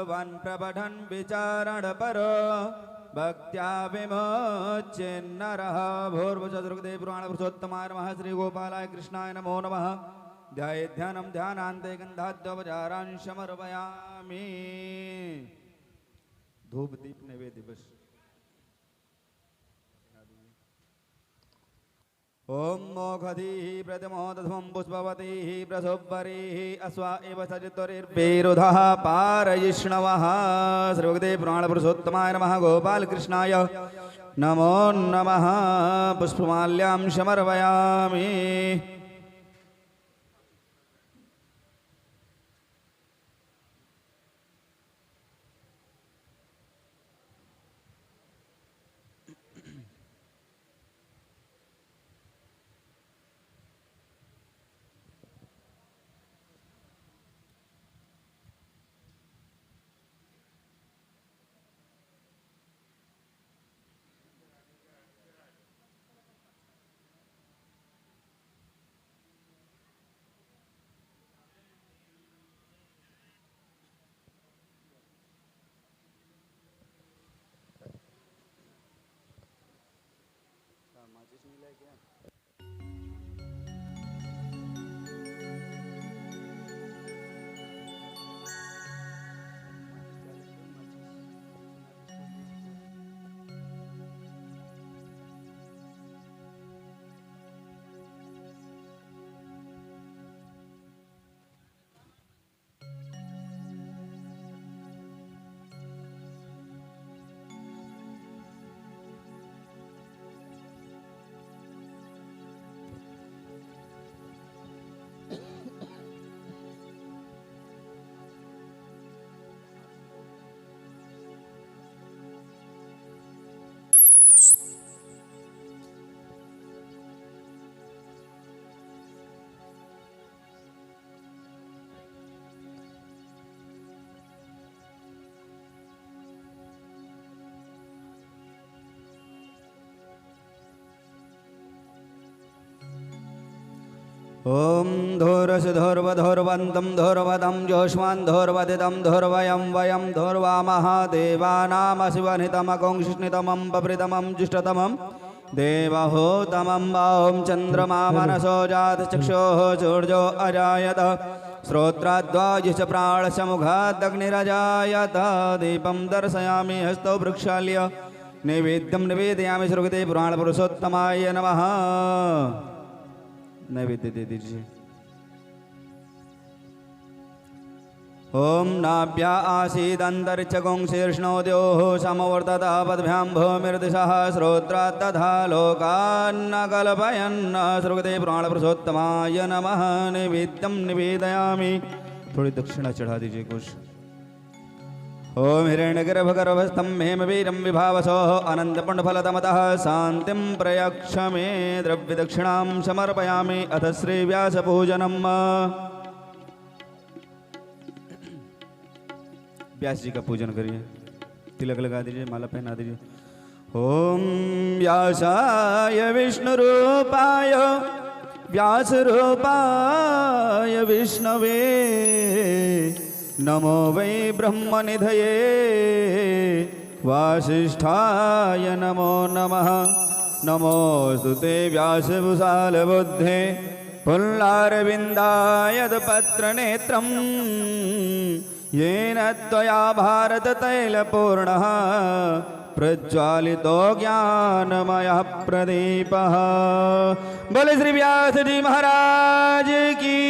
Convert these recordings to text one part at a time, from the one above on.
भगवान् प्रपठन् विचारण परो भक्त्या विमोच्येन्नरः भूर्भुवस्सुदेव पुराण पुरुषोत्तमाय नमः श्री गोपालाय कृष्णाय नमो नमः ध्यानं ध्यानान्ते गन्धाद्योपचारान् समर्पयामि धूप दीप नैवेद्य बस ओम मोघधीः प्रथमोदधमं पुष्पवतीः प्रसोपरीः अस्वा एव सजतुरिर्विरुधः पारयिष्णवः श्रीभगवते पुराणपुरुषोत्तमाय नमः गोपालकृष्णाय नमो नमः पुष्पमाल्यां समर्पयामि ओम धोरस धोर्वधोर्वन्तं धोर्वदं जोष्मान् धोर्वदितं धोर्वयं वयं धोर्वामः देवानामशिवनितमगोंशिष्णितमं पप्रितमं जुष्टतमं देवहूतमं वां चन्द्रमा मनसो जातचक्षोः सूर्यो अजायत श्रोत्राद्वायुष प्राणसमुखादग्निरजायत दीपं दर्शयामि हस्तौ वृक्षाल्य नैवेद्यं निवेदयामि श्रीभगवते पुराणपुरुषोत्तमाय नमः नैवेद्य दे दीजिए। ओम नाभ्या आसीदन्तरिक्षगुं शीर्ष्णोद्योः समवर्ततः पद्भ्यां भूमिर्दिशः श्रोत्रात् तथा लोकान्न कल्पयन् श्रीभगवते पुराणपुरुषोत्तमाय नमः नैवेद्यं निवेदयामि। थोड़ी दक्षिणा चढ़ा दीजिए कुछ। ओम हिरण्यगर्भगर्भस्थं हेमवीरं विभावसोः अनन्तपुण्डफलतमतः शान्तिं प्रयक्ष मे द्रव्यदक्षिणां समर्पयामि। अथ श्रीव्यासपूजनम्। व्यास जी का पूजन करिए, तिलक लगा दीजिए, माला पहना दीजिए। ओम व्यासाय विष्णुरूपाय व्यासरूपाय विष्णवे नमो वै ब्रह्मनिधये वासिष्ठाय नमो नमः। नमोऽस्तु ते व्यासविशालबुद्धे पुल्लारविन्दायतपत्रनेत्रं येन त्वया भारततैलपूर्णः प्रज्वालितो ज्ञानमयः प्रदीपः। बोले श्री व्यास जी महाराज की,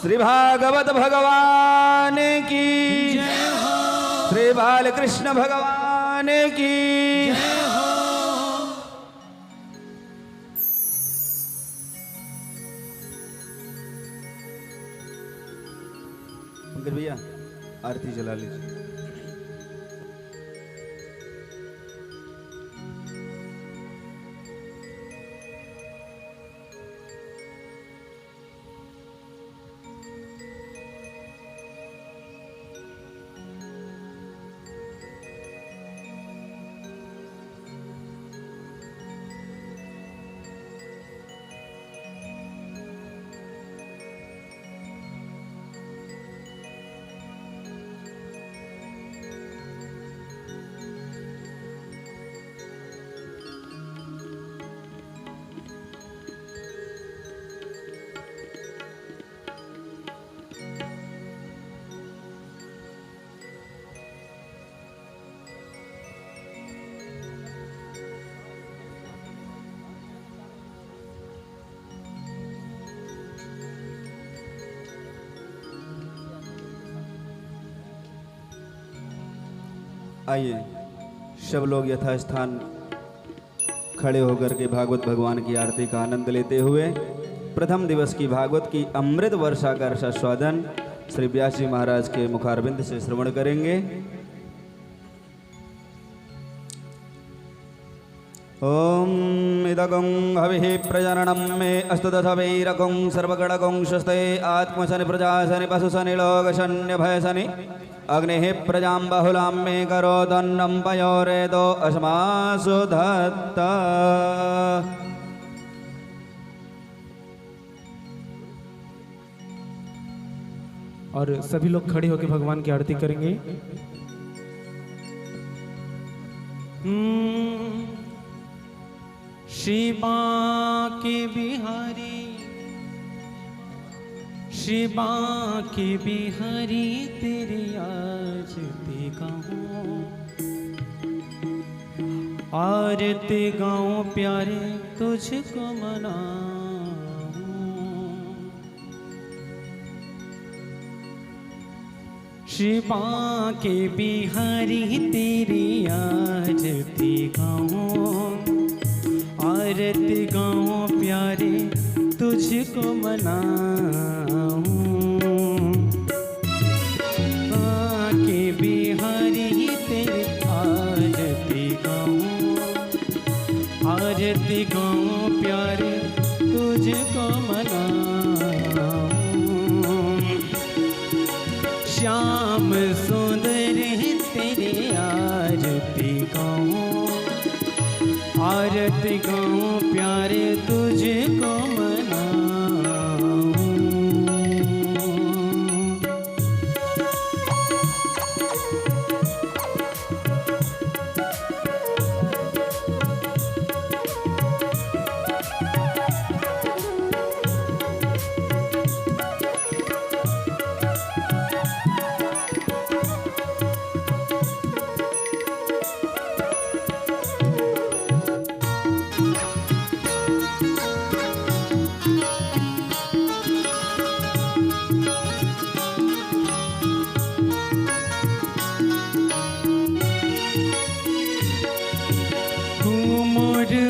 श्री भागवत भगवान की, श्री बालकृष्ण भगवान की। पंकज भैया आरती जला लीजिए। आइए सब लोग यथास्थान खड़े होकर के भागवत भगवान की आरती का आनंद लेते हुए प्रथम दिवस की भागवत की अमृत वर्षा का रसास्वादन श्री व्यास जी महाराज के मुखारविंद से श्रवण करेंगे। ओम इदगं हविः प्रजननं मे अस्तु दशवैरकं सर्वगणकं स्वस्ते आत्मशनि प्रजाशनि पशुशनि लोकशन्य भयशनि अग्निः प्रजां बहुलां मे करोदन्नं पयोरेदो अस्मासु धत्ता। और सभी लोग खड़े होकर भगवान की आरती करेंगे। शिवा के बिहारी, शिवा के बिहारी तेरी आरती गाऊं, आरती गाऊं प्यारे तुझको मनाऊं। शिवा के बिहारी तेरी आरती गाऊं, आरती गाऊं प्यारे तुझको मनाऊं। के बिहारी तेरी आरती गाऊं, आरती गाऊं प्यारे तुझको मनाऊं। श्याम सुंदर तेरे आरती गाऊं, आरती गाऊं प्यारे तुझको मनाऊं।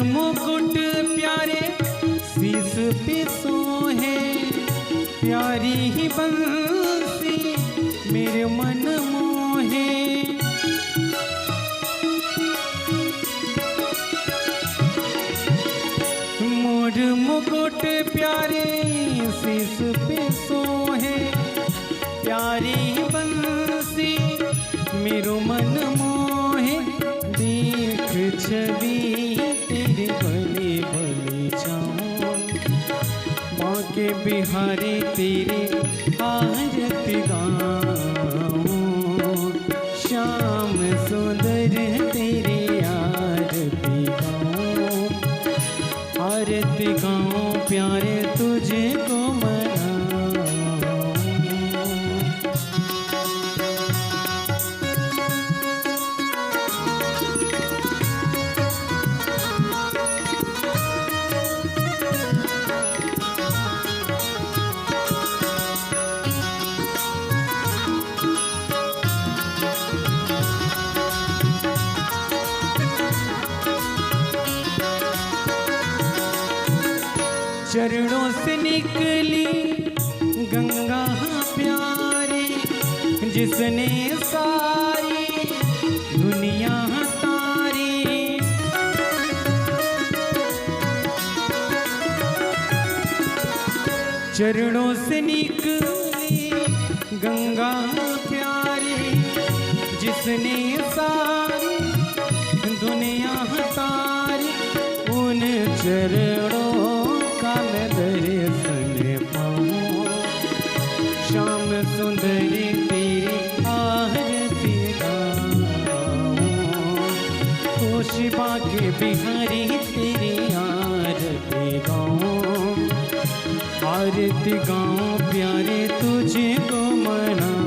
मुकुट प्यारे शीस पे सोहे, प्यारी ही बंसी मेरे मन मोहे। मोर मुकुट प्यारे शीस पे सोहे, प्यारी ही बंसी मेरो मन मोहे। देख छवि तेरे भले भले जाऊं, माँ के बिहारी तेरे आरती गाऊं। श्याम सुंदर तेरे आरती गाऊं, आरती गाऊं प्यारे तुझको मनाऊं। चरणों से निकली गंगा प्यारी, जिसने सारी दुनिया तारी। चरणों से निकली गंगा प्यारी, जिसने सारी दुनिया तारी। उन चरणों का मैं दर्शन पाऊं, श्याम सुंदरी तेरी आरती गाऊं। ओ शिवा के बिहारी तेरी आरती गाऊं, आरती गाऊं प्यारे तुझको मनाऊं।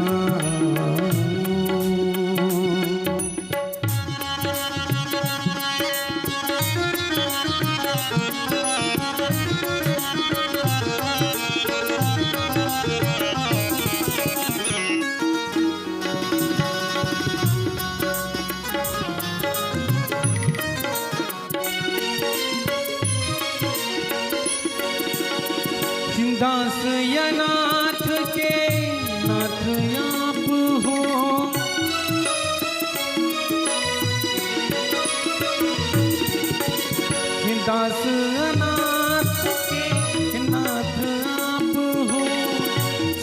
दास अनाथ के नाथ आप हो,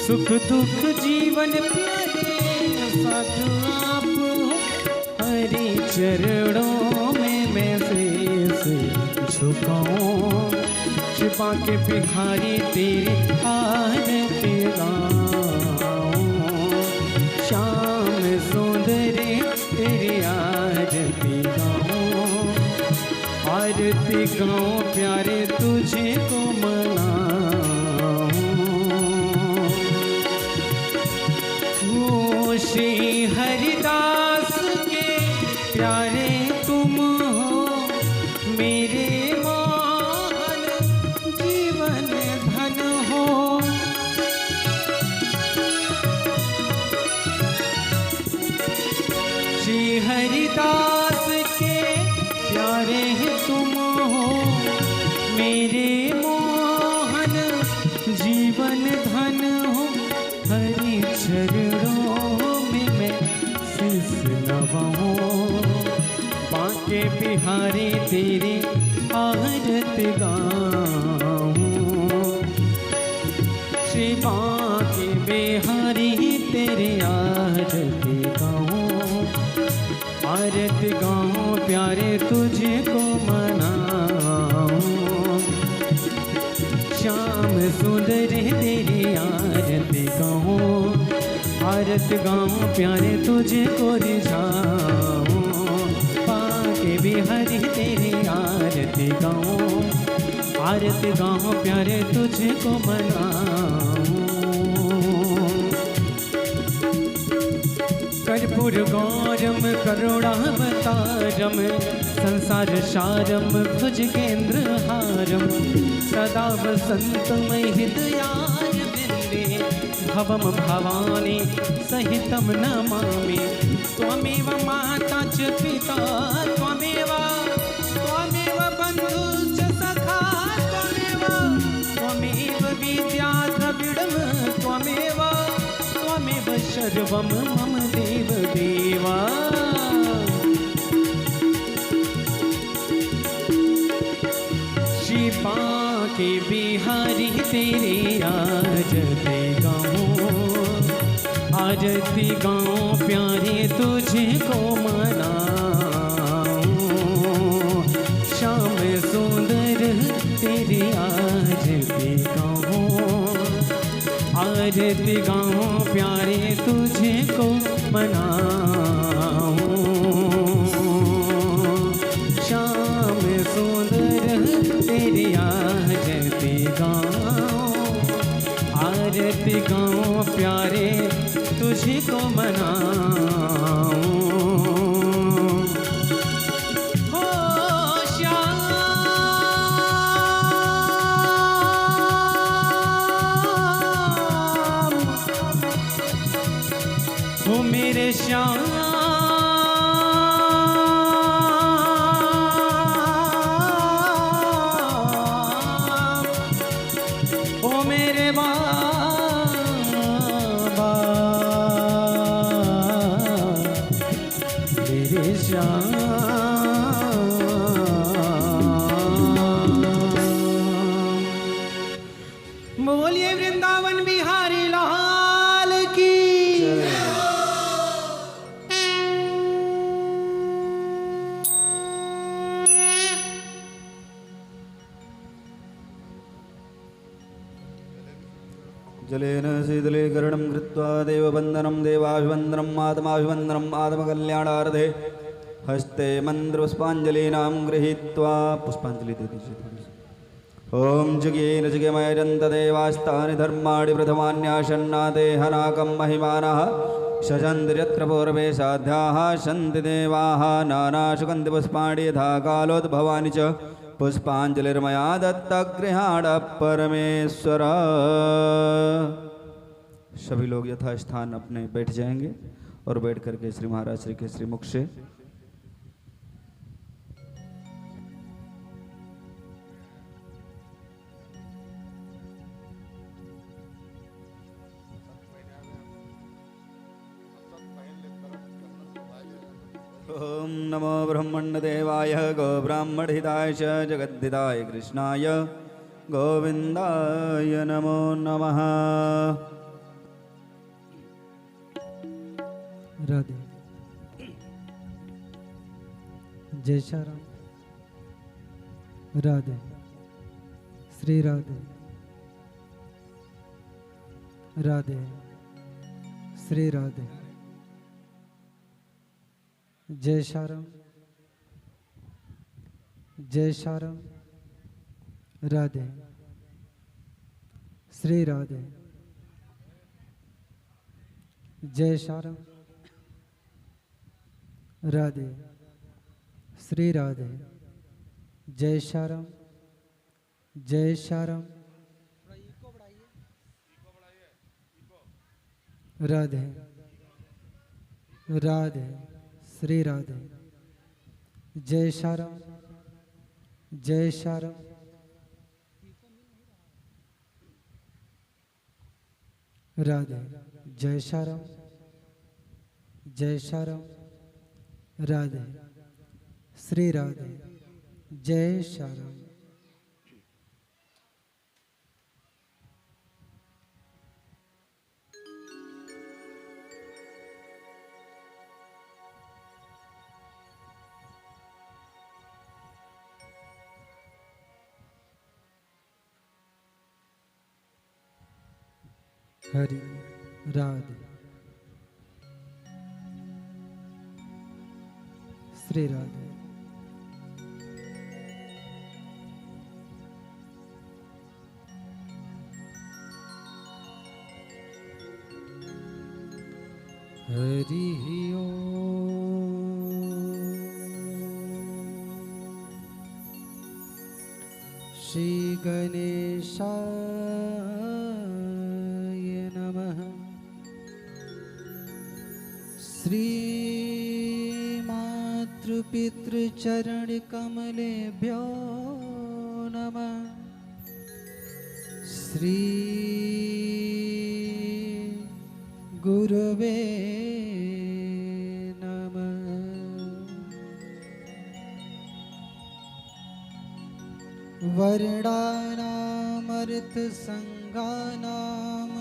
सुख दुख जीवन प्यारे साथ आप हो। हरि चरणों में मैं शीश झुकाऊं, छिपा के बिहारी तेरी आरती गाऊं। श्याम सुंदर तेरी आरती गाऊं, आरती गाऊं प्यारे तुझे को मनाऊं। ओ श्री हरिदास के प्यारे तुम हो, मेरे मोहन जीवन धन हो। श्री हरिदास के प्यारे तुम हो, मेरे मोहन जीवन धन हो। हरि चरणों में मैं शीश नवाऊं, बांके बिहारी तेरी आरती गाऊं। श्री बांके बिहारी तेरी आरती गाऊं, आरती गाऊं प्यारे तुझे को मनाऊं। श्याम सुंदर तेरी आरती गाऊं, आरती गाऊं प्यारे तुझे को रिझाऊं। बांके बिहारी तेरी आरती गाऊं, आरती गाऊं प्यारे तुझे को मनाऊं। कर्पूर गौरम करुणावतारम, संसार सारम भुजगेंद्र हारम। सदा वसंतमय हृदयार वृंदे, भवम भवानी सहितं नमामि। त्वमेव माता च पिता त्वमेव, त्वमेव बन्धुश्च सखा त्वमेव, त्वमेव विद्या द्रविडं त्वमेव, त्वमेव सर्वं मम देव देवा। श्री बांके बिहारी तेरी आरती गाऊं, आरती गाऊं प्यारे तुझे को मनाऊं। श्याम सुंदर तेरी आरती गाऊं, आरती गाऊं प्यारे तुझे को मनाऊं। श्याम सुंदर तेरी आरती गाऊं, आरती गाऊं प्यारे तुझे को मनाऊं। हो श्याम हो मेरे श्याम, ओ मेरे बाबा, मेरे श्याम। बोलिए वृंदावन बिहारी लाल की। जलेन शीतलीकरणं कृत्वा देववन्दनं देवाभिवन्दनम् आत्माभिवन्दनम् आत्मकल्याणार्थे हस्ते मन्त्रपुष्पाञ्जलीनां गृहीत्वा पुष्पाञ्जलि दे दीजिए थोड़ी सी। ॐ जुगेन जुगमयजन्तदेवास्तानि धर्माणि प्रथमान्याशन्नाते हनाकं महिमानः शजन्त्यत्र पूर्वे साध्याः सन्ति देवाः नानासुगन्धिपुष्पाणि यथा कालोद्भवानि च पुष्पांजलिर्मया दत्तगृहाण परमेश्वर। सभी लोग यथास्थान अपने बैठ जाएंगे और बैठ करके श्री महाराज श्री के श्रीमुख से ओम नमो ब्रह्मण्यदेवाय गोब्राह्मणहिताय च जगद्धिताय कृष्णाय गोविंदाय नमो नमः। राधे। जय श्री राम। राधे। श्री राधे। राधे। श्री राधे। जय श्री राम। जय श्री राम। राधे। श्री राधे। जय श्री राम। राधे। श्री राधे। जय श्री राम। जय श्री राम। राधे। राधे। श्री राधे। जय श्री राम। जय श्री राम। राधे। जय श्री राम। जय श्री राम। राधे। श्री राधे। जय श्री राम। हरि राधे। श्री राधे। हरि ओम। श्री गणेशाय नमः। श्री मातृपितृचरणकमलेभ्यो नमः। श्री गुरवे नमः। वर्णानामर्थसंगानाम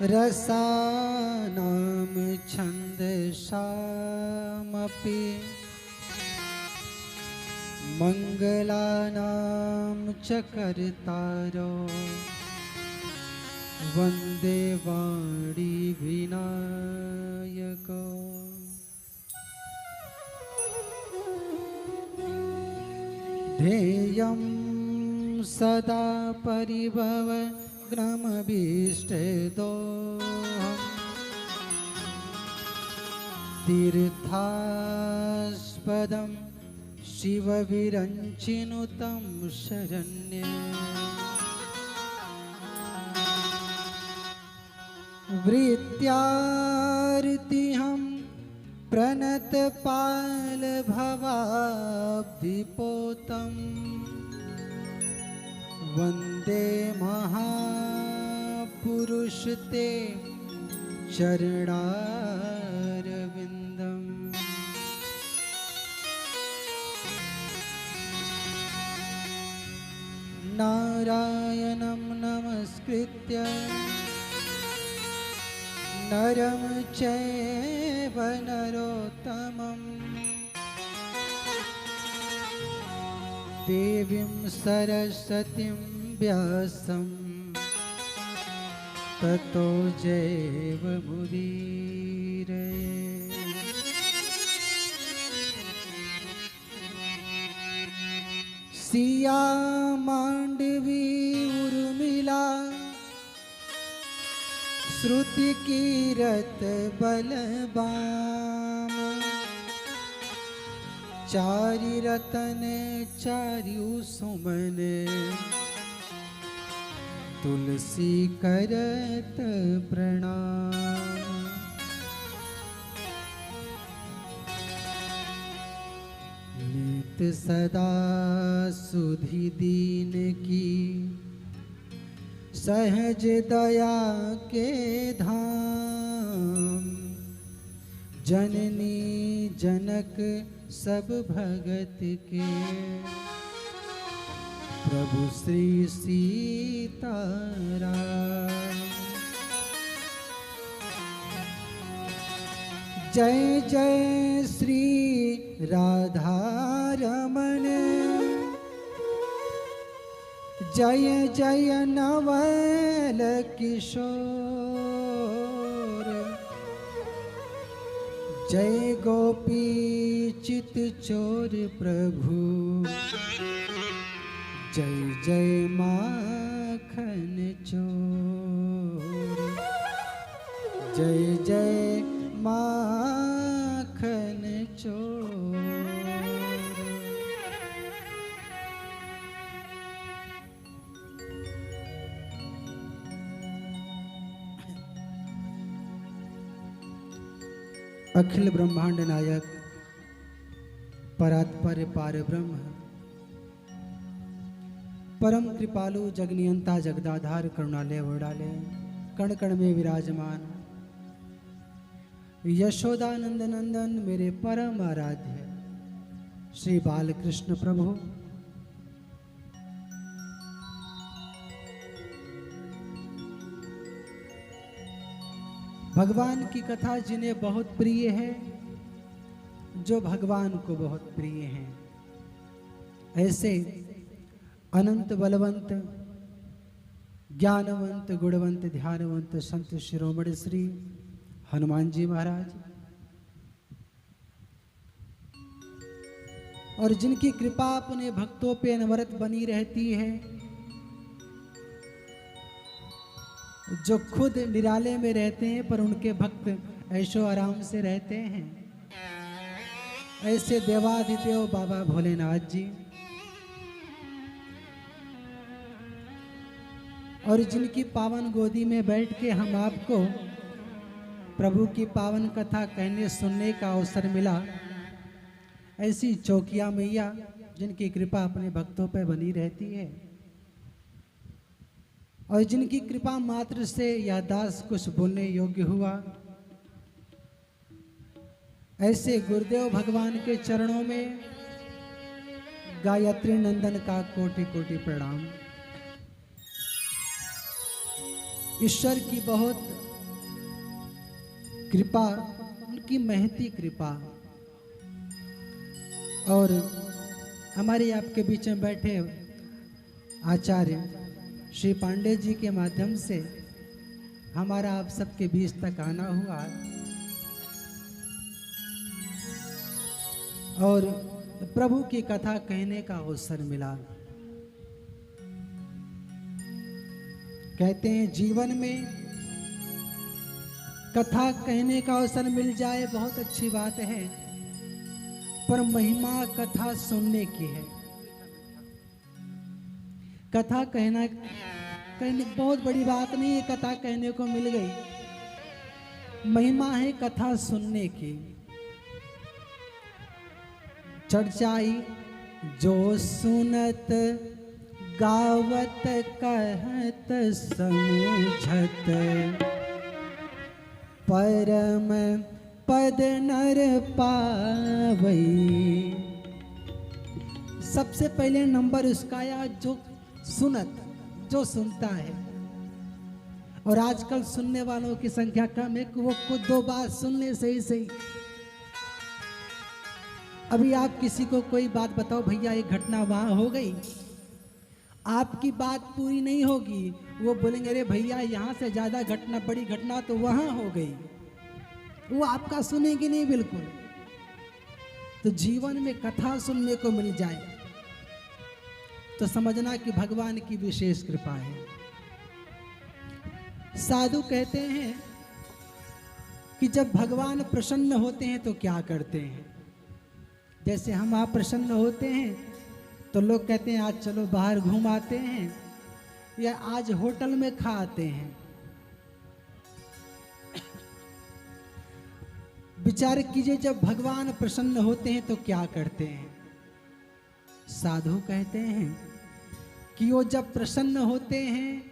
रसानाम छन्दसामपि मंगलानां च कर्तारो वन्दे वाणी विनायको। ध्येयं सदा परिभवग्नमभीष्टदोहम् तीर्थास्पदं शिवविरञ्चिनुतं शरण्ये। वृत्यार्तिहं प्रणतपालभवाब्धिपोतं वन्दे महापुरुषते चरणारविन्दम्। नारायणं नमस्कृत्य नरं चैव नरोत्तमं देवीं सरस्वतीं व्यासं ततो जयमुदीरये। सिया मांडवी उर्मिला श्रुति कीरत बलबाम चारि रतन चार्यु सुमन तुलसी करत प्रणाम। नित सदा सुधि दीन की सहज दया के धाम जननी जनक सब भगत के, प्रभु श्री सीताराम। जय जय श्री राधा रमण, जय जय नवल किशोर, जय गोपी चित चोर प्रभु, जय जय माखन चोर, जय जय माखन चोर। अखिल ब्रह्मांड नायक परात्पर पार ब्रह्म, परम कृपालु जगनियंता जगदाधार करुणालय वडालय, कण कण में विराजमान यशोदानंद नंदन मेरे परम आराध्य श्री बालकृष्ण प्रभु, भगवान की कथा जिन्हें बहुत प्रिय है, जो भगवान को बहुत प्रिय हैं, ऐसे अनंत बलवंत ज्ञानवंत गुणवंत ध्यानवंत संत शिरोमणि श्री हनुमान जी महाराज, और जिनकी कृपा अपने भक्तों पे अनवरत बनी रहती है, जो खुद निराले में रहते हैं पर उनके भक्त ऐशो आराम से रहते हैं, ऐसे देवाधिदेव बाबा भोलेनाथ जी, और जिनकी पावन गोदी में बैठ के हम आपको प्रभु की पावन कथा कहने सुनने का अवसर मिला, ऐसी चौकिया मैया जिनकी कृपा अपने भक्तों पर बनी रहती है, और जिनकी कृपा मात्र से यह दास कुछ बोलने योग्य हुआ, ऐसे गुरुदेव भगवान के चरणों में गायत्री नंदन का कोटि कोटि प्रणाम। ईश्वर की बहुत कृपा, उनकी महती कृपा, और हमारे आपके बीच में बैठे आचार्य श्री पांडे जी के माध्यम से हमारा आप सबके बीच तक आना हुआ, और प्रभु की कथा कहने का अवसर मिला। कहते हैं जीवन में कथा कहने का अवसर मिल जाए बहुत अच्छी बात है, पर महिमा कथा सुनने की है। कथा कहने बहुत बड़ी बात नहीं है, कथा कहने को मिल गई, महिमा है कथा सुनने की। चर्चाई जो सुनत गावत कहत समूझत, परम पद नर पावई। सबसे पहले नंबर उसका आया जो सुनत, जो सुनता है, और आजकल सुनने वालों की संख्या कम है कि वो खुद दो बात सुनने सही सही। अभी आप किसी को कोई बात बताओ, भैया एक घटना वहां हो गई, आपकी बात पूरी नहीं होगी, वो बोलेंगे अरे भैया यहाँ से ज्यादा घटना, बड़ी घटना तो वहां हो गई, वो आपका सुनेगी नहीं बिल्कुल। तो जीवन में कथा सुनने को मिल जाए तो समझना कि भगवान की विशेष कृपा है। साधु कहते हैं कि जब भगवान प्रसन्न होते हैं तो क्या करते हैं। जैसे हम आप प्रसन्न होते हैं तो लोग कहते हैं आज चलो बाहर घूम आते हैं, या आज होटल में खा आते हैं। विचार कीजिए जब भगवान प्रसन्न होते हैं तो क्या करते हैं। साधु कहते हैं कि वो जब प्रसन्न होते हैं,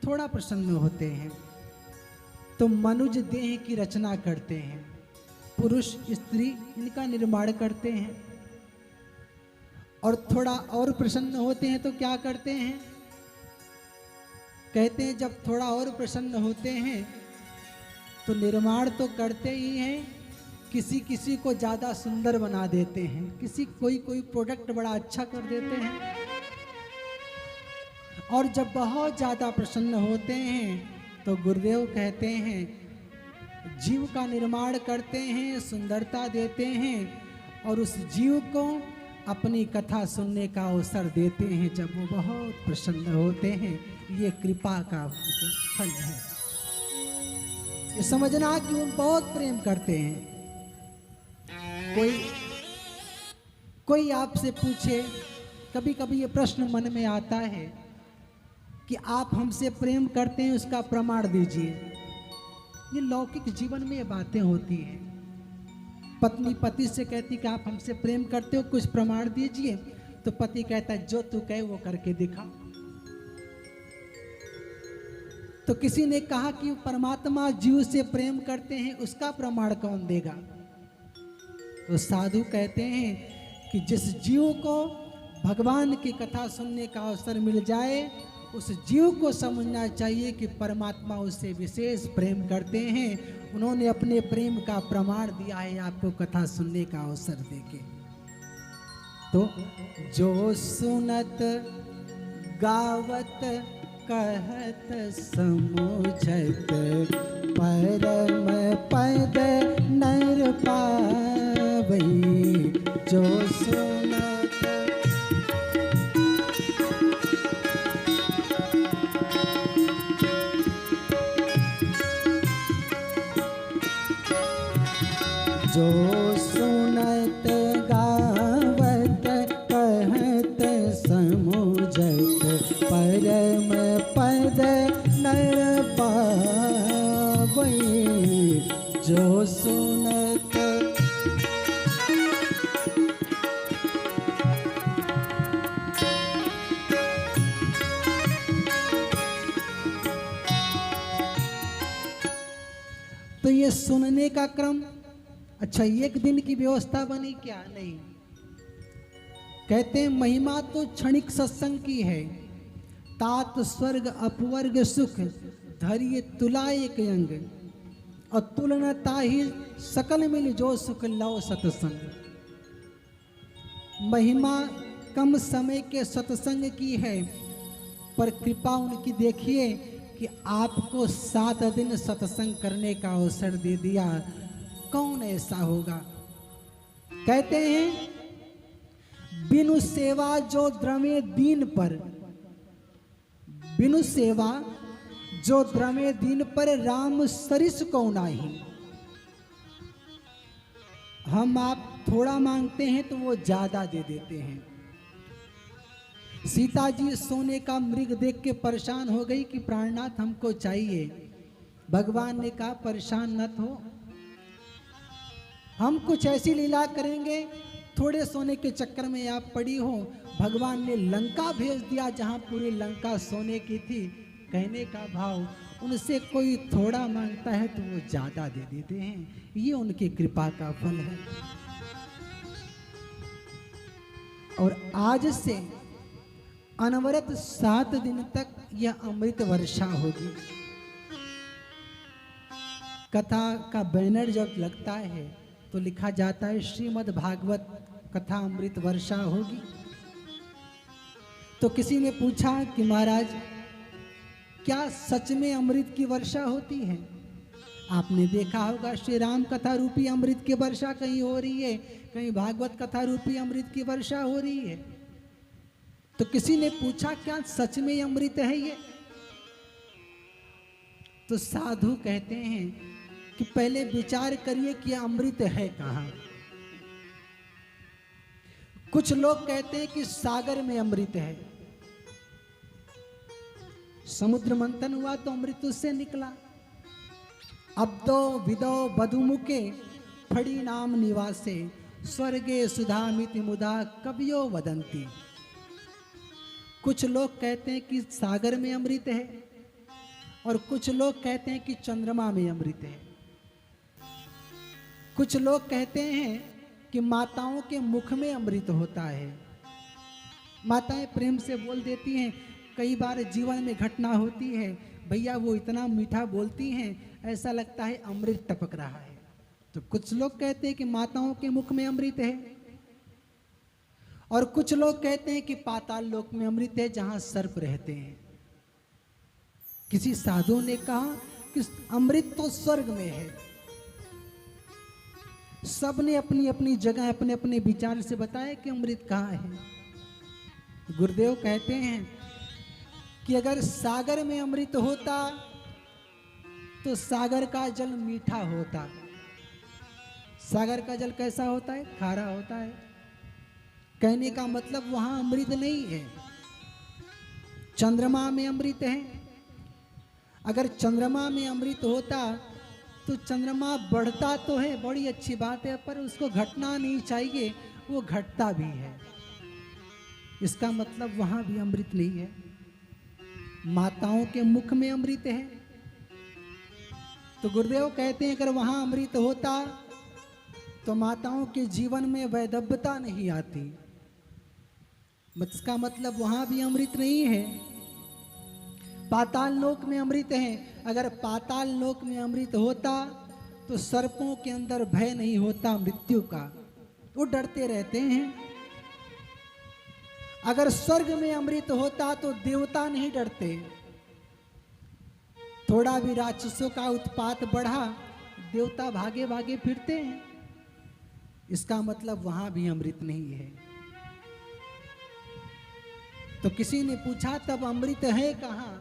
थोड़ा प्रसन्न होते हैं, तो मनुज देह की रचना करते हैं। पुरुष स्त्री इनका निर्माण करते हैं, और थोड़ा और प्रसन्न होते हैं तो क्या करते हैं, कहते हैं जब थोड़ा और प्रसन्न होते हैं तो निर्माण तो करते ही हैं, किसी किसी को ज़्यादा सुंदर बना देते हैं, किसी कोई प्रोडक्ट बड़ा अच्छा कर देते हैं। और जब बहुत ज़्यादा प्रसन्न होते हैं तो गुरुदेव कहते हैं जीव का निर्माण करते हैं, सुंदरता देते हैं, और उस जीव को अपनी कथा सुनने का अवसर देते हैं जब वो बहुत प्रसन्न होते हैं। ये कृपा का फल है। ये समझना कि वो बहुत प्रेम करते हैं। कोई आपसे पूछे, कभी कभी ये प्रश्न मन में आता है कि आप हमसे प्रेम करते हैं, उसका प्रमाण दीजिए। ये लौकिक जीवन में ये बातें होती हैं। पत्नी पति से कहती कि आप हमसे प्रेम करते हो, कुछ प्रमाण दीजिए। तो पति कहता है जो तू कहे वो करके दिखा। तो किसी ने कहा कि परमात्मा जीव से प्रेम करते हैं, उसका प्रमाण कौन देगा? तो साधु कहते हैं कि जिस जीव को भगवान की कथा सुनने का अवसर मिल जाए, उस जीव को समझना चाहिए कि परमात्मा उससे विशेष प्रेम करते हैं। उन्होंने अपने प्रेम का प्रमाण दिया है आपको कथा सुनने का अवसर देके। तो जो सुनत गावत कहत समुझत परम पद नर पावई। जो सुनत जो सुनत गावत कहत समुझत परम पद नर पावई। जो सुनत तो ये सुनने का क्रम, अच्छा एक दिन की व्यवस्था बनी क्या? नहीं। कहते हैं महिमा तो क्षणिक सत्संग की है। तात स्वर्ग अपवर्ग सुख धैर्य तुला एक अंग, और तुलना ताहि सकल मिल जो सुख लव सत्संग। महिमा कम समय के सत्संग की है, पर कृपा उनकी देखिए कि आपको 7 दिन सत्संग करने का अवसर दे दिया। कौन ऐसा होगा? कहते हैं बिनु सेवा जो द्रमे दीन पर, बिनु सेवा जो द्रमे दीन पर राम सरिस को नाही। हम आप थोड़ा मांगते हैं तो वो ज्यादा दे देते हैं। सीता जी सोने का मृग देख के परेशान हो गई कि प्राणनाथ हमको चाहिए। भगवान ने कहा परेशान मत हो, हम कुछ ऐसी लीला करेंगे, थोड़े सोने के चक्कर में आप पड़ी हो। भगवान ने लंका भेज दिया जहां पूरी लंका सोने की थी। कहने का भाव, उनसे कोई थोड़ा मांगता है तो वो ज्यादा दे देते हैं। ये उनकी कृपा का फल है। और आज से अनवरत 7 दिन तक यह अमृत वर्षा होगी। कथा का बैनर जब लगता है तो लिखा जाता है श्रीमद् भागवत कथा अमृत वर्षा होगी। तो किसी ने पूछा कि महाराज क्या सच में अमृत की वर्षा होती है? आपने देखा होगा श्री राम कथा रूपी अमृत की वर्षा कहीं हो रही है, कहीं भागवत कथा रूपी अमृत की वर्षा हो रही है। तो किसी ने पूछा क्या सच में अमृत है ये? तो साधु कहते हैं कि पहले विचार करिए कि अमृत है कहां। कुछ लोग कहते हैं कि सागर में अमृत है। समुद्र मंथन हुआ तो अमृत उससे निकला। अब्दो विदो बधुमुखे फड़ी नाम निवासे स्वर्गे सुधामिति मुदा कवियो वदंती। कुछ लोग कहते हैं कि सागर में अमृत है, और कुछ लोग कहते हैं कि चंद्रमा में अमृत है। कुछ लोग कहते हैं कि माताओं के मुख में अमृत होता है। माताएं प्रेम से बोल देती हैं। कई बार जीवन में घटना होती है, भैया वो इतना मीठा बोलती हैं, ऐसा लगता है अमृत टपक रहा है। तो कुछ लोग कहते हैं कि माताओं के मुख में अमृत है, और कुछ लोग कहते हैं कि पाताल लोक में अमृत है, जहां सर्प रहते हैं। किसी साधु ने कहा कि अमृत तो स्वर्ग में है। सबने अपनी अपनी जगह अपने अपने विचार से बताया कि अमृत कहाँ है। गुरुदेव कहते हैं कि अगर सागर में अमृत होता तो सागर का जल मीठा होता। सागर का जल कैसा होता है? खारा होता है। कहने का मतलब वहां अमृत नहीं है। चंद्रमा में अमृत है। अगर चंद्रमा में अमृत होता तो चंद्रमा बढ़ता तो है, बड़ी अच्छी बात है, पर उसको घटना नहीं चाहिए, वो घटता भी है। इसका मतलब वहां भी अमृत नहीं है। माताओं के मुख में अमृत है। तो गुरुदेव कहते हैं अगर वहां अमृत होता तो माताओं के जीवन में वैधव्यता नहीं आती। इसका मतलब वहां भी अमृत नहीं है। पाताल लोक में अमृत है। अगर पाताल लोक में अमृत होता तो सर्पों के अंदर भय नहीं होता मृत्यु का, वो डरते रहते हैं। अगर स्वर्ग में अमृत होता तो देवता नहीं डरते। थोड़ा भी राक्षसों का उत्पात बढ़ा, देवता भागे भागे फिरते हैं। इसका मतलब वहां भी अमृत नहीं है। तो किसी ने पूछा तब अमृत है कहां?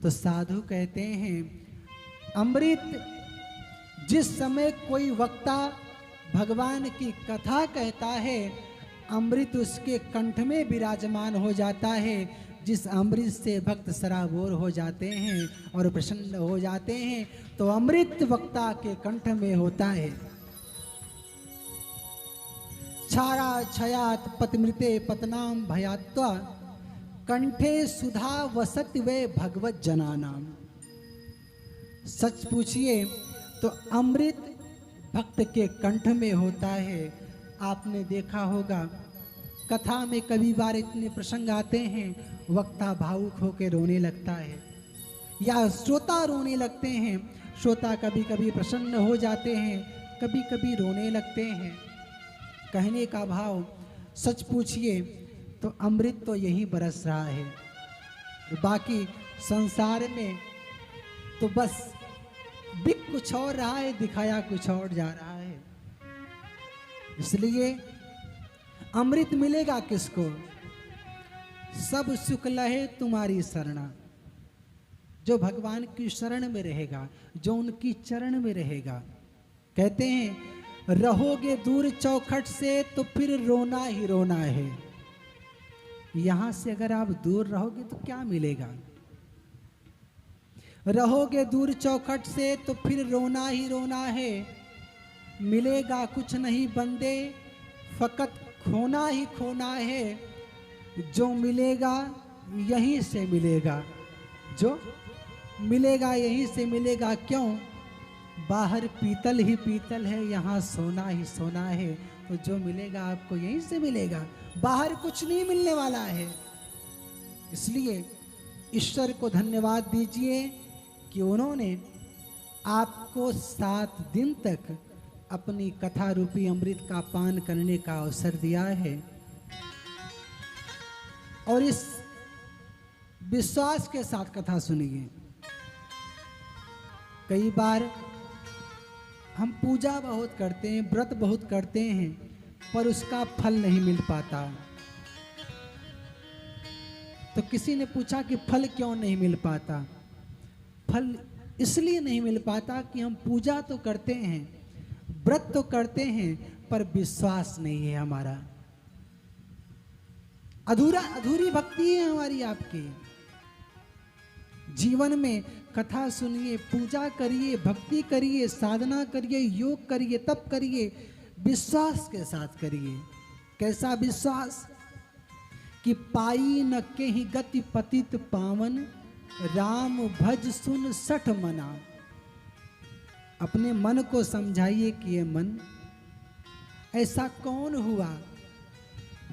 तो साधु कहते हैं अमृत जिस समय कोई वक्ता भगवान की कथा कहता है, अमृत उसके कंठ में विराजमान हो जाता है। जिस अमृत से भक्त सराबोर हो जाते हैं और प्रसन्न हो जाते हैं, तो अमृत वक्ता के कंठ में होता है। छारा छयात पतिमृते पतनाम भयात्वा कंठे सुधा वसत वे भगवत जनानाम। सच पूछिए तो अमृत भक्त के कंठ में होता है। आपने देखा होगा कथा में कभी बार इतने प्रसंग आते हैं, वक्ता भावुक होकर रोने लगता है या श्रोता रोने लगते हैं। श्रोता कभी कभी प्रसन्न हो जाते हैं, कभी कभी रोने लगते हैं। कहने का भाव सच पूछिए तो अमृत तो यही बरस रहा है। बाकी संसार में तो बस बिक कुछ और रहा है, दिखाया कुछ और जा रहा है। इसलिए अमृत मिलेगा किसको? सब सुख लहे तुम्हारी शरणा। जो भगवान की शरण में रहेगा, जो उनकी चरण में रहेगा। कहते हैं रहोगे दूर चौखट से तो फिर रोना ही रोना है। यहां से अगर आप दूर रहोगे तो क्या मिलेगा? रहोगे दूर चौखट से तो फिर रोना ही रोना है। मिलेगा कुछ नहीं बंदे, फकत खोना ही खोना है। जो मिलेगा यहीं से मिलेगा, जो मिलेगा यहीं से मिलेगा। क्यों? बाहर पीतल ही पीतल है, यहाँ सोना ही सोना है। तो जो मिलेगा आपको यहीं से मिलेगा, बाहर कुछ नहीं मिलने वाला है। इसलिए ईश्वर को धन्यवाद दीजिए कि उन्होंने आपको 7 दिन तक अपनी कथा रूपी अमृत का पान करने का अवसर दिया है। और इस विश्वास के साथ कथा सुनिए। कई बार हम पूजा बहुत करते हैं, व्रत बहुत करते हैं, पर उसका फल नहीं मिल पाता। तो किसी ने पूछा कि फल क्यों नहीं मिल पाता? फल इसलिए नहीं मिल पाता कि हम पूजा तो करते हैं, व्रत तो करते हैं, पर विश्वास नहीं है हमारा। अधूरी भक्ति है हमारी आपकी। जीवन में कथा सुनिए, पूजा करिए, भक्ति करिए, साधना करिए, योग करिए, तप करिए, विश्वास के साथ करिए। कैसा विश्वास? कि पाई न केहि गति पतित पावन, राम भज सुन सठ मना। अपने मन को समझाइए कि ये मन, ऐसा कौन हुआ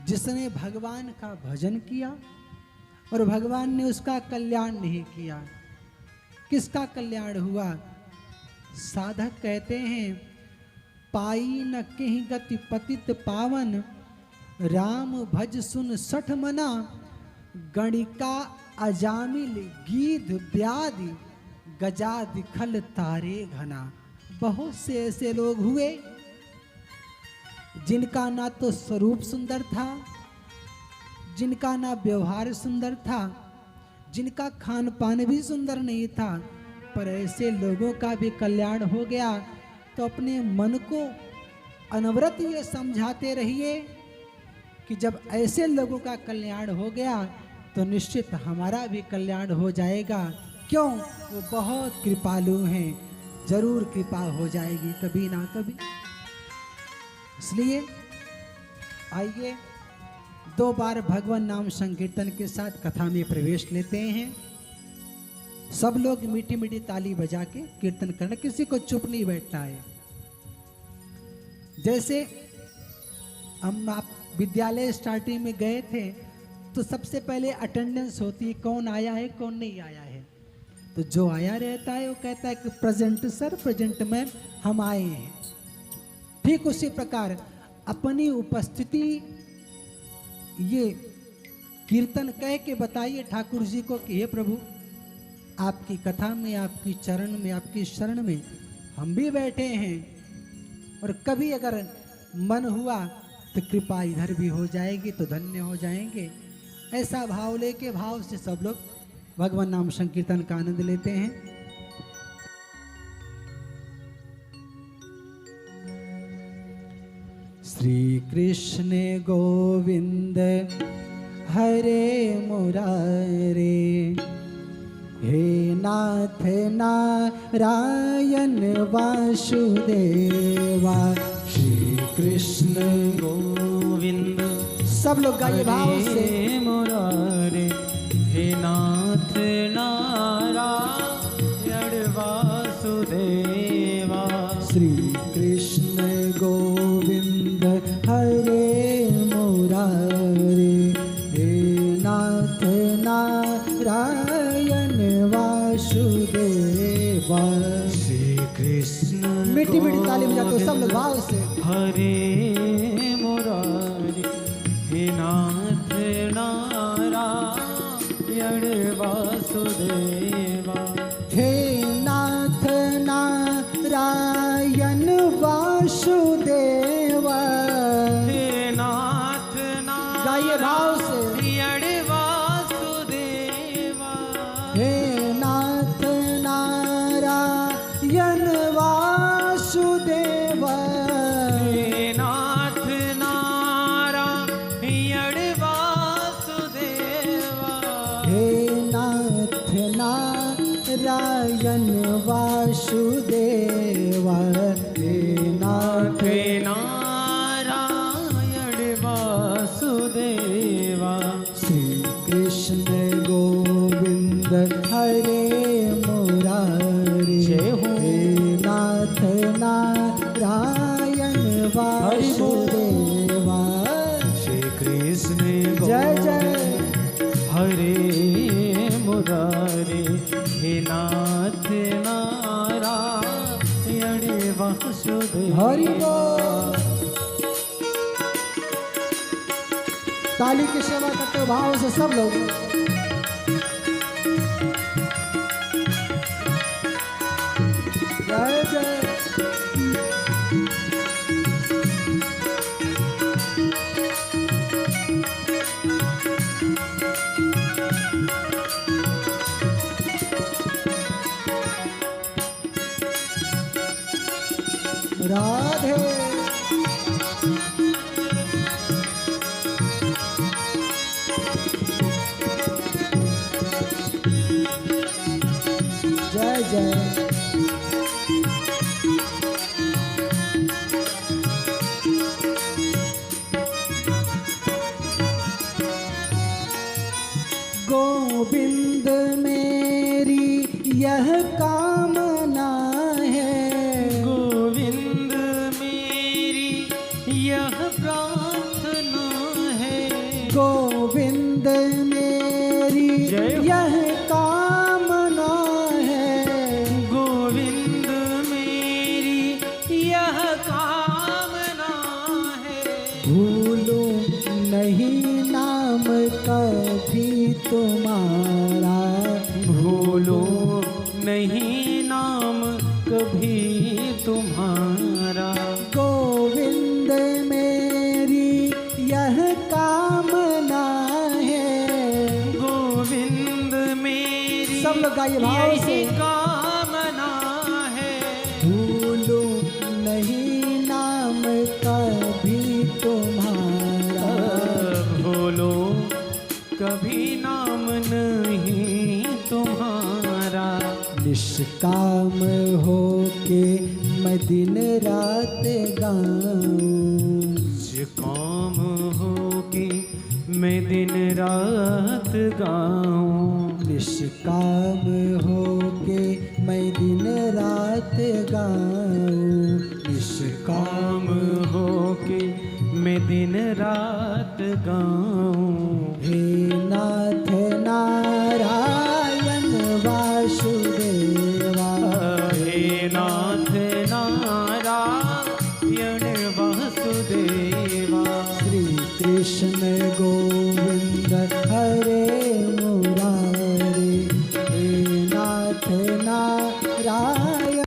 जिसने भगवान का भजन किया और भगवान ने उसका कल्याण नहीं किया। किसका कल्याण हुआ? साधक कहते हैं, पाई न कहीं गति पतित पावन, राम भज सुन सठ मना, गणिका अजामिल गीध व्याधि, गजादि खल तारे घना। बहुत से ऐसे लोग हुए जिनका ना तो स्वरूप सुंदर था, जिनका ना व्यवहार सुंदर था, जिनका खान पान भी सुंदर नहीं था, पर ऐसे लोगों का भी कल्याण हो गया। तो अपने मन को अनवरत ये समझाते रहिए कि जब ऐसे लोगों का कल्याण हो गया तो निश्चित हमारा भी कल्याण हो जाएगा। क्यों? वो बहुत कृपालु हैं, जरूर कृपा हो जाएगी कभी ना कभी। इसलिए आइए 2 बार भगवान नाम संकीर्तन के साथ कथा में प्रवेश लेते हैं। सब लोग मीठी मीठी ताली बजा के कीर्तन करना, किसी को चुप नहीं बैठना है। जैसे हम आप विद्यालय स्टार्टिंग में गए थे तो सबसे पहले अटेंडेंस होती है, कौन आया है कौन नहीं आया है। तो जो आया रहता है वो कहता है कि प्रेजेंट सर, प्रेजेंट मैम, हम आए हैं। ठीक उसी प्रकार अपनी उपस्थिति ये कीर्तन कह के बताइए ठाकुर जी को कि हे प्रभु, आपकी कथा में, आपकी चरण में, आपकी शरण में हम भी बैठे हैं, और कभी अगर मन हुआ तो कृपा इधर भी हो जाएगी तो धन्य हो जाएंगे। ऐसा भाव लेके, भाव से सब लोग भगवान नाम संकीर्तन का आनंद लेते हैं। श्री कृष्ण गोविंद हरे मुरारे, हे नाथ नारायण वासुदेवा। श्री कृष्ण गोविंद सब लोग गाइए भाव से। मुरारे, हे नाथ नारायण वासुदेवा। श्री कृष्ण गोविंद हरे मुरारे, हे नाथ नारायण वासुदेवा। श्री कृष्ण मीठी मीठी ताली बजाते हो सब लोग भाव से। हरे मुरारी, हे नाथ नारायण वासुदेवा। हे नाथ नारायण वासुदेवा। हे नाथ गाइए भाव से। नारायण वासुदेवा। हे नाथ नारायण वासुदेवा। हे नाथ नारायण वासुदेवा। हे नाथ नारायण वासुदेवा। हे नाथ नारायण वासुदेवा। श्री कृष्ण गोविंद हरे मुरारी, जय हो। हे नाथ नारायण वासुदेवा। श्री कृष्ण जय जय। हरे मुरारे, हे नाथ नारायण वासुदेवा। हरि बोल। ताली की सेवा करते हो भाव से सब लोग। जय जय। राधे। जय जय। गोविंद मेरी यह कामना है, तुम्हारा। भूलो नहीं नाम कभी तुम्हारा। गोविंद मेरी यह कामना है। गोविंद मेरी सब लोग गाइए भाव से। यही कामना है। भूलो नहीं नाम कभी तुम्हारा। भूलो कभी नाम नहीं तुम्हारा। निष्काम हो के मैं दिन रात गाऊं। काम हो के मैं दिन रात गाऊं। निष्काम हो के मैं दिन रात गाऊं। काम हो के मैं दिन रात गाऊं। हे नाथ नारायण वासुदेवा। हे नाथ नारायण वासुदेवा। श्री कृष्ण गोविंद हरे मुरारे। हे नाथ नारायण।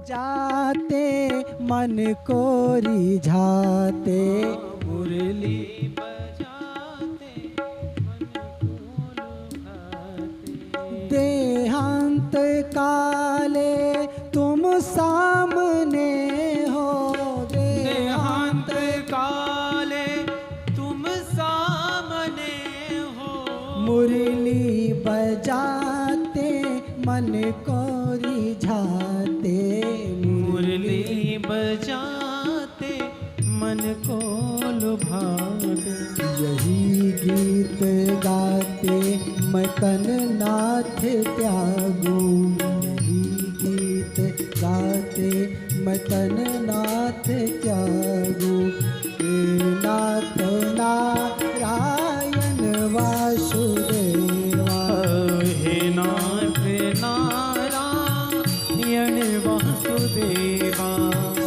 जाते मन को रिझाते। मुरली बजाते मन को लुभाते। देहांत काले तुम सामने हो। देहांत काले तुम सामने हो। मुरली बजाते मन को रिझाते। मुरली बजाते मन को लुभाते। यही गीत गाते मैं तन नाथ त्यागूं। यही गीत गाते मैं तन नाथ त्यागूं। हे नाथ नारायण वासुदेवा। हे नाथ नारायण वासुदेवा।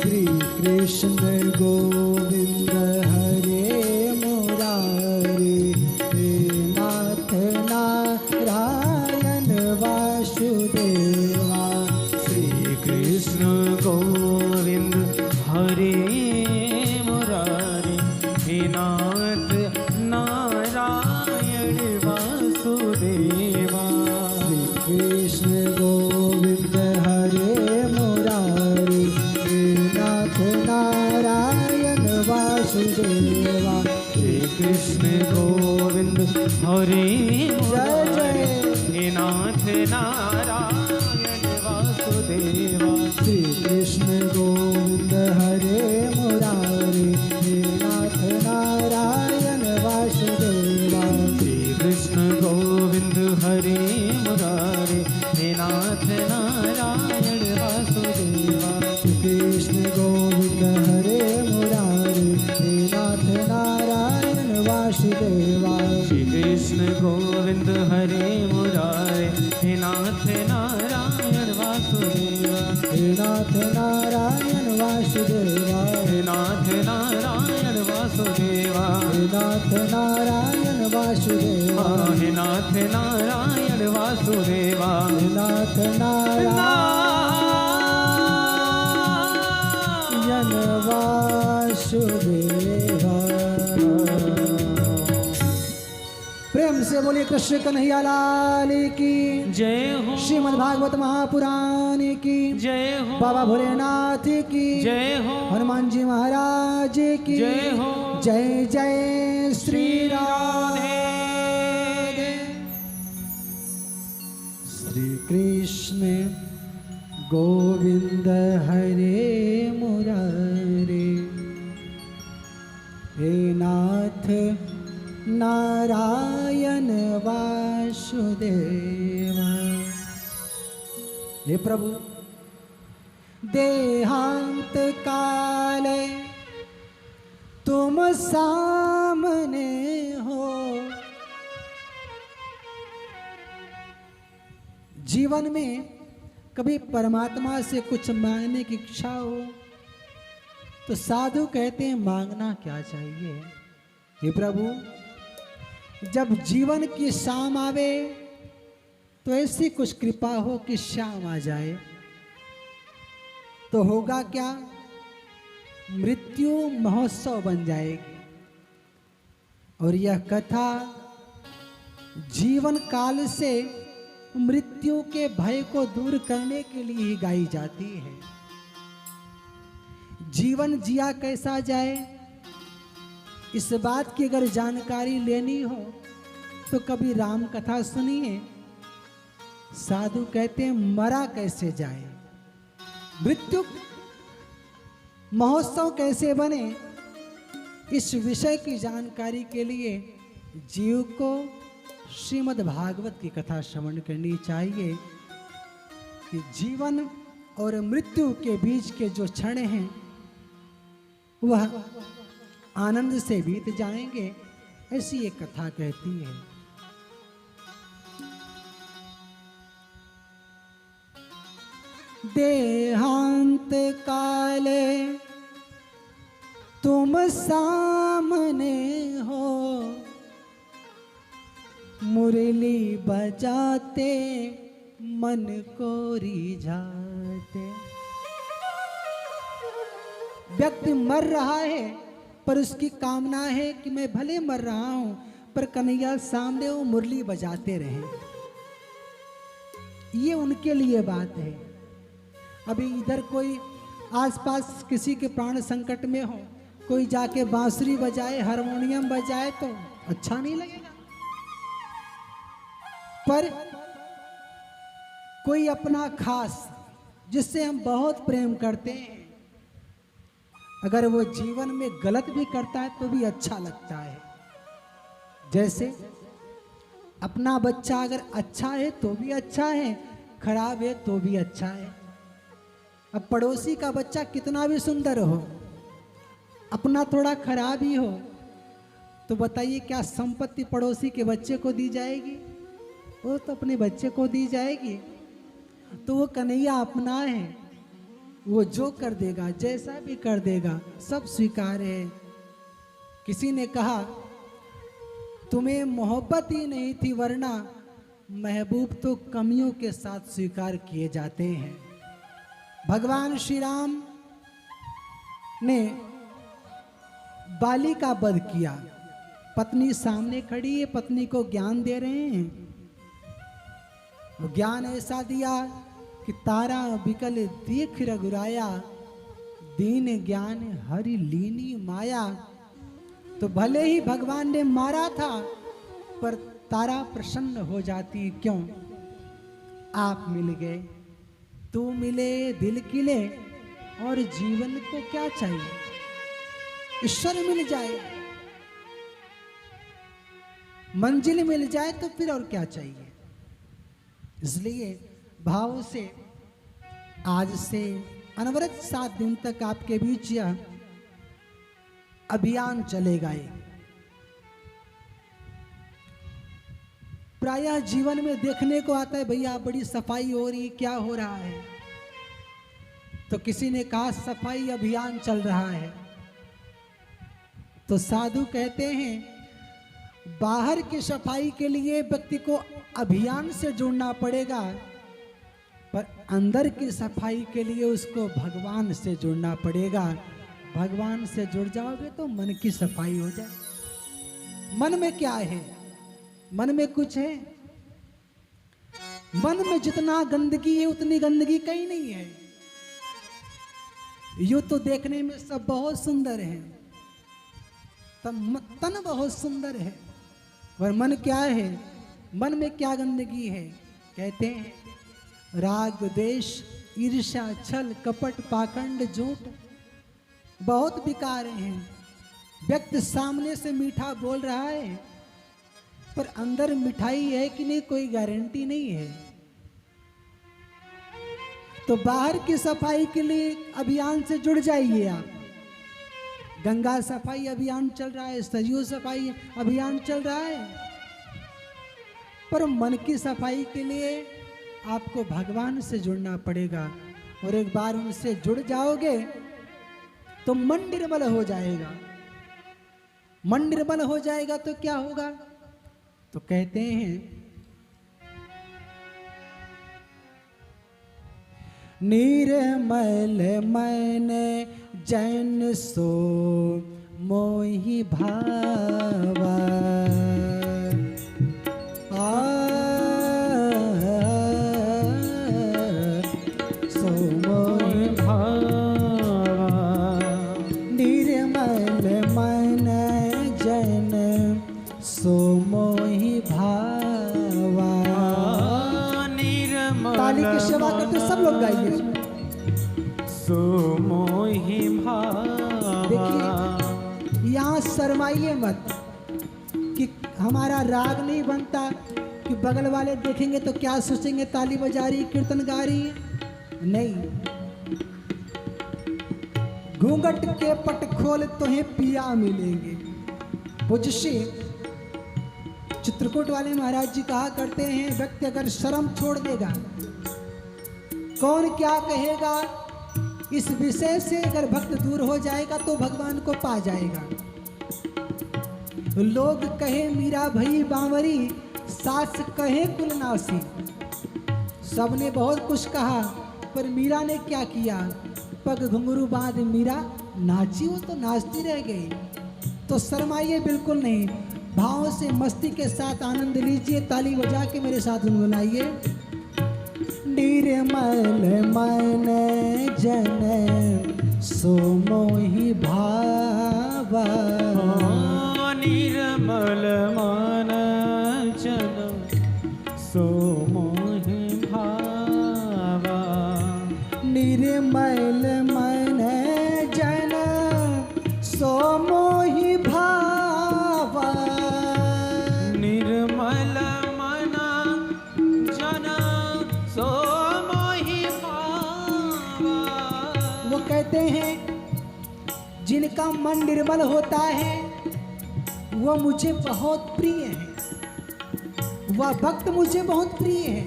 श्री कृष्ण गोविंद हरे मुरारे। हे नाथ नारायण वासुदेवा। श्री कृष्ण गोविंद हरे मुरारे। हे नाथ नारायण वासुदेवा। श्री कृष्ण गोविंद हरे मुरारे। हे नाथ नारायण वासुदेवा। श्री कृष्ण गोविंद हरे मुरारे। हे नाथ नारायण वासुदेवा। श्री कृष्ण गोविंद हरे मुरारे। हे नाथ नारायण वासुदेवा। श्री कृष्ण गोविंद हरे मुरारे। हे नाथ नारायण वासुदेवा। श्री कृष्ण गोविंद हरे मुरारे। हे नाथ नारायण वासुदेवा। श्री कृष्ण गोविंद हरे मुरारे। हे नाथ नारायण वासुदेवा। हे नाथ नारायण वासुदेवा। हे नाथ नारायण वासुदेवा। हे नाथ नारायण वासुदेवा। हे नाथ नारायण वासुदेवा। हे नाथ नारायण वासुदेवा। प्रेम से बोलिए कृष्ण कन्हैया लाल की जय हो। श्रीमद् भागवत महापुराण की जय हो। बाबा भोलेनाथ की जय हो। हनुमान जी महाराज की जय हो। जय जय श्री राधे। श्री कृष्ण गोविंद हरे मुरारे, हे नाथ नारायण वासुदेवा। हे प्रभु, देहांत काले तुम सामने हो, जीवन में कभी परमात्मा से कुछ मांगने की इच्छा हो तो साधु कहते हैं मांगना क्या चाहिए। हे प्रभु, जब जीवन की शाम आवे तो ऐसी कुछ कृपा हो कि शाम आ जाए, तो होगा क्या, मृत्यु महोत्सव बन जाएगी। और यह कथा जीवन काल से मृत्यु के भय को दूर करने के लिए ही गाई जाती है। जीवन जिया कैसा जाए, इस बात की अगर जानकारी लेनी हो तो कभी राम कथा सुनिए। साधु कहते हैं मरा कैसे जाए, मृत्यु महोत्सव कैसे बने, इस विषय की जानकारी के लिए जीव को श्रीमद् भागवत की कथा श्रवण करनी चाहिए कि जीवन और मृत्यु के बीच के जो क्षण हैं वह आनंद से बीत जाएंगे, ऐसी एक कथा कहती है। देहांत काले तुम सामने हो, मुरली बजाते मन को रिझाते। व्यक्ति मर रहा है पर उसकी कामना है कि मैं भले मर रहा हूं पर कन्हैया सामने वो मुरली बजाते रहे, ये उनके लिए बात है। अभी इधर कोई आसपास किसी के प्राण संकट में हो, कोई जाके बांसुरी बजाए, हारमोनियम बजाए तो अच्छा नहीं लगेगा। पर कोई अपना खास जिससे हम बहुत प्रेम करते हैं, अगर वो जीवन में गलत भी करता है तो भी अच्छा लगता है। जैसे अपना बच्चा अगर अच्छा है तो भी अच्छा है, खराब है तो भी अच्छा है। अब पड़ोसी का बच्चा कितना भी सुंदर हो, अपना थोड़ा खराब ही हो, तो बताइए क्या संपत्ति पड़ोसी के बच्चे को दी जाएगी? वो तो अपने बच्चे को दी जाएगी। तो वो कन्हैया अपना है, वो जो कर देगा, जैसा भी कर देगा, सब स्वीकार है। किसी ने कहा तुम्हें मोहब्बत ही नहीं थी, वरना महबूब तो कमियों के साथ स्वीकार किए जाते हैं। भगवान श्री राम ने बाली का वध किया, पत्नी सामने खड़ी है, पत्नी को ज्ञान दे रहे हैं। वो ज्ञान ऐसा दिया कि तारा बिकल देख रघुराया, दीन ज्ञान हरि लीनी माया। तो भले ही भगवान ने मारा था पर तारा प्रसन्न हो जाती, क्यों? आप मिल गए, तू मिले, दिल खिले, और जीवन को क्या चाहिए? ईश्वर मिल जाए, मंजिल मिल जाए तो फिर और क्या चाहिए? इसलिए भाव से आज से अनवरत 7 दिन तक आपके बीच यह अभियान चलेगा। प्रायः जीवन में देखने को आता है, भैया बड़ी सफाई हो रही, क्या हो रहा है? तो किसी ने कहा सफाई अभियान चल रहा है। तो साधु कहते हैं बाहर की सफाई के लिए व्यक्ति को अभियान से जुड़ना पड़ेगा, पर अंदर की सफाई के लिए उसको भगवान से जुड़ना पड़ेगा। भगवान से जुड़ जाओगे तो मन की सफाई हो जाए। मन में क्या है? मन में कुछ है? मन में जितना गंदगी है उतनी गंदगी कहीं नहीं है। यूं तो देखने में सब बहुत सुंदर है, तन बहुत सुंदर है, पर मन क्या है? मन में क्या गंदगी है? कहते हैं राग द्वेष ईर्ष्या, छल, कपट, पाखंड, झूठ बहुत विकार हैं। व्यक्ति सामने से मीठा बोल रहा है पर अंदर मिठाई है कि नहीं कोई गारंटी नहीं है। तो बाहर की सफाई के लिए अभियान से जुड़ जाइए आप। गंगा सफाई अभियान चल रहा है, सरयू सफाई अभियान चल रहा है, पर मन की सफाई के लिए आपको भगवान से जुड़ना पड़ेगा। और एक बार उनसे जुड़ जाओगे तो मन निर्मल हो जाएगा। मन निर्मल हो जाएगा तो क्या होगा? तो कहते हैं निर्मल मन जन सो मोहि भावा। सो मोहि भावा निर्मल मन जन सो मोहि भावा। निर्मल ताली की सेवा करते सब लोग गाइए। सो मोहि भावा। देखिए यहाँ शर्माइए मत कि हमारा राग नहीं बनता कि बगल वाले देखेंगे तो क्या सोचेंगे, ताली बजा रही, कीर्तन गा रही है। नहीं, घूंघट के पट खोल तुम्हें पिया मिलेंगे। पूज्य चित्रकूट वाले महाराज जी कहा करते हैं व्यक्ति अगर शर्म छोड़ देगा, कौन क्या कहेगा इस विषय से अगर भक्त दूर हो जाएगा तो भगवान को पा जाएगा। लोग कहे मीरा भई बांवरी, सास कहे कुलनासी। सबने बहुत कुछ कहा पर मीरा ने क्या किया? पग घुंघरू बांध मीरा नाची, वो तो नाचती रह गई। तो शर्माइए बिल्कुल नहीं, भाव से मस्ती के साथ आनंद लीजिए। ताली बजा के मेरे साथ गुनगुनाइए। निर्मल मन जन सो मोहि भावा। निर्मल मन जन सो मोहि भावा। निर्मल मन जन सो मोहि भावा। निर्मल मन जन सो मोहि भावा। वो कहते हैं जिनका मन निर्मल होता है वह मुझे बहुत प्रिय है, वह भक्त मुझे बहुत प्रिय है।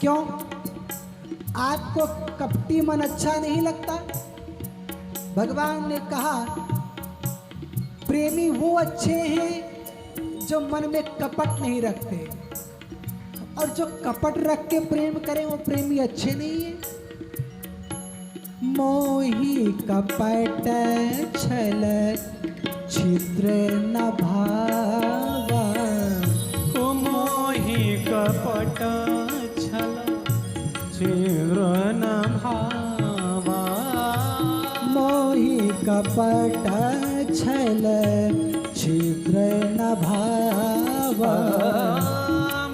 क्यों? आपको कपटी मन अच्छा नहीं लगता? भगवान ने कहा प्रेमी वो अच्छे हैं जो मन में कपट नहीं रखते, और जो कपट रख के प्रेम करें वो प्रेमी अच्छे नहीं है। मोहि कपट छल छिद्र न भावा। ओ मोहि कपट छल छिद्र न भावा। मोहि कपट छल छिद्र न भावा।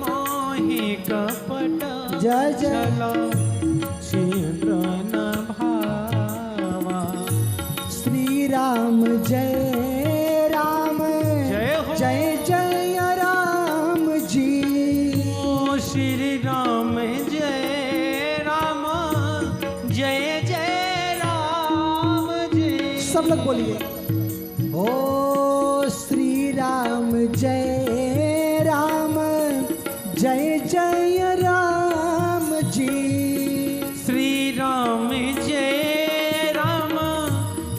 मोहि कपट जय जय। छल छिद्र न भावा। श्री राम जय राम, जय हो। जय जय राम जी। ओ श्री राम जय राम, जय जय राम जी। सब लोग बोलिए। ओ श्री राम जय राम, जय जय राम जी। श्री राम जय राम,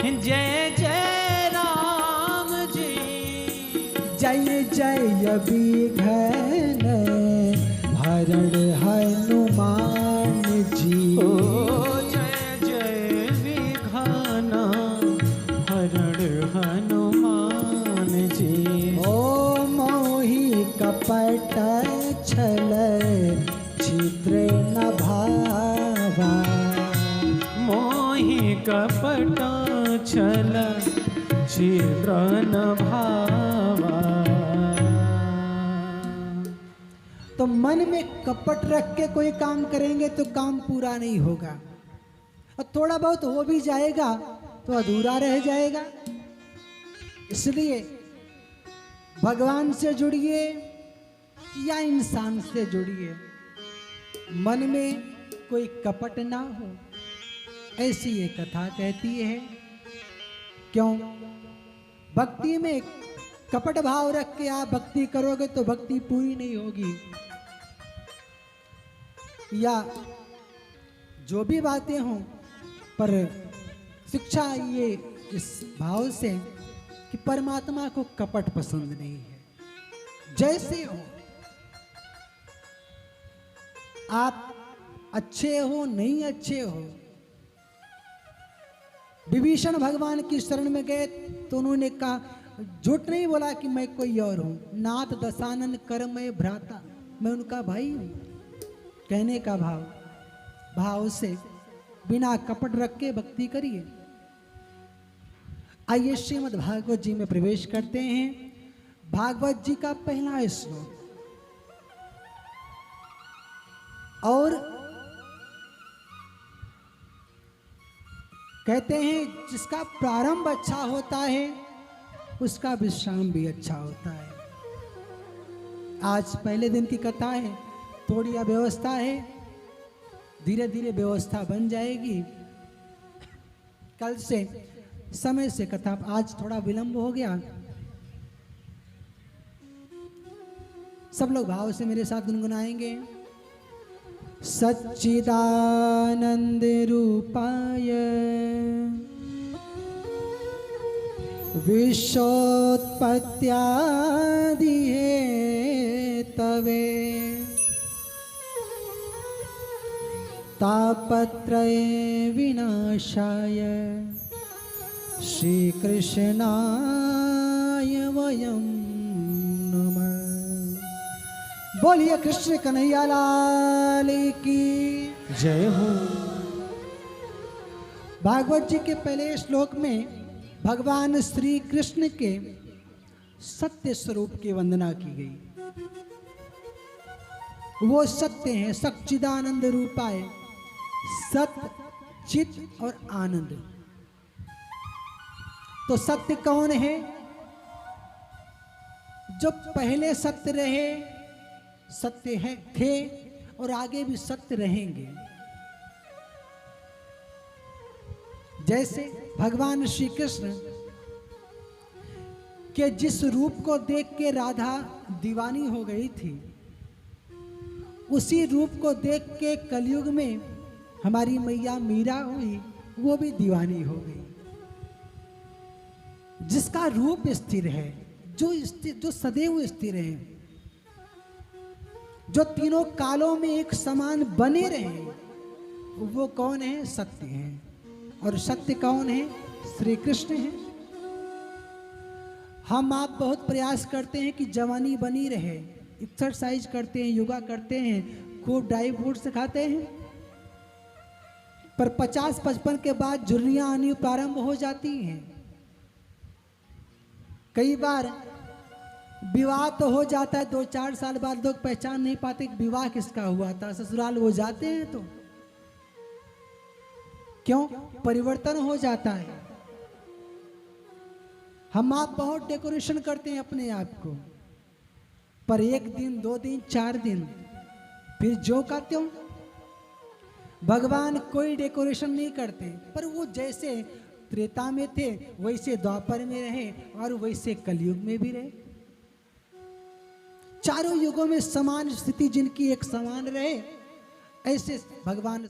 जय जय राम जी। जय जय विघ्न हरण हनुमान जी। ओ जय जय विघ्न हरण हनुमान जी। ओ मोहि कपट छल छिद्र न भावा। मोहि कपट छल छिद्र न भावा। तो मन में कपट रख के कोई काम करेंगे तो काम पूरा नहीं होगा, और थोड़ा बहुत हो भी जाएगा तो अधूरा रह जाएगा। इसलिए भगवान से जुड़िए या इंसान से जुड़िए, मन में कोई कपट ना हो, ऐसी ये कथा कहती है। क्यों? भक्ति में कपट भाव रख के आप भक्ति करोगे तो भक्ति पूरी नहीं होगी। या जो भी बातें हों, पर शिक्षा ये इस भाव से कि परमात्मा को कपट पसंद नहीं है। जैसे हो आप, अच्छे हो नहीं अच्छे हो, विभीषण भगवान की शरण में गए तो उन्होंने कहा, झूठ नहीं बोला कि मैं कोई और हूं, नाथ दशानन कर मैं भ्राता, मैं उनका भाई हूं। कहने का भाव से बिना कपट रख के भक्ति करिए। आइए श्रीमद् भागवत जी में प्रवेश करते हैं। भागवत जी का पहला श्लोक, और कहते हैं जिसका प्रारंभ अच्छा होता है उसका विश्राम भी अच्छा होता है। आज पहले दिन की कथा है, थोड़ी अव्यवस्था है, धीरे धीरे व्यवस्था बन जाएगी। कल से समय से कथा, आज थोड़ा विलंब हो गया। सब लोग भाव से मेरे साथ गुनगुनाएंगे। सच्चिदानंद रूपाय विश्वोत्पत्त्यादि हेतवे तापत्रय विनाशाय श्री कृष्णाय वयं नमः। बोलिए कृष्ण कन्हैया लाल की जय हो। भागवत जी के पहले श्लोक में भगवान श्री कृष्ण के सत्य स्वरूप की वंदना की गई। वो सत्य हैं, सच्चिदानंद रूपाय, सत्य, चित और आनंद। तो सत्य कौन है? जो पहले सत्य रहे, सत्य है थे और आगे भी सत्य रहेंगे। जैसे भगवान श्री कृष्ण के जिस रूप को देख के राधा दीवानी हो गई थी, उसी रूप को देख के कलयुग में हमारी मैया मीरा हुई, वो भी दीवानी हो गई। जिसका रूप स्थिर है, जो सदैव स्थिर है, जो तीनों कालों में एक समान बने रहे, वो कौन है? सत्य है। और सत्य कौन है? श्री कृष्ण है। हम आप बहुत प्रयास करते हैं कि जवानी बनी रहे, एक्सरसाइज करते हैं, योगा करते हैं, खूब ड्राई फ्रूट्स खाते हैं, पर 50-55 के बाद झुर्रियां आनी प्रारंभ हो जाती हैं। कई बार विवाह तो हो जाता है, 2-4 साल बाद लोग पहचान नहीं पाते कि विवाह किसका हुआ था। ससुराल वो जाते हैं तो क्यों? परिवर्तन हो जाता है। हम आप बहुत डेकोरेशन करते हैं अपने आप को, पर 1 दिन 2 दिन 4 दिन फिर जो का त्यों। भगवान कोई डेकोरेशन नहीं करते, पर वो जैसे त्रेता में थे वैसे द्वापर में रहे और वैसे कलयुग में भी रहे। चारों युगों में समान स्थिति जिनकी एक समान रहे, ऐसे भगवान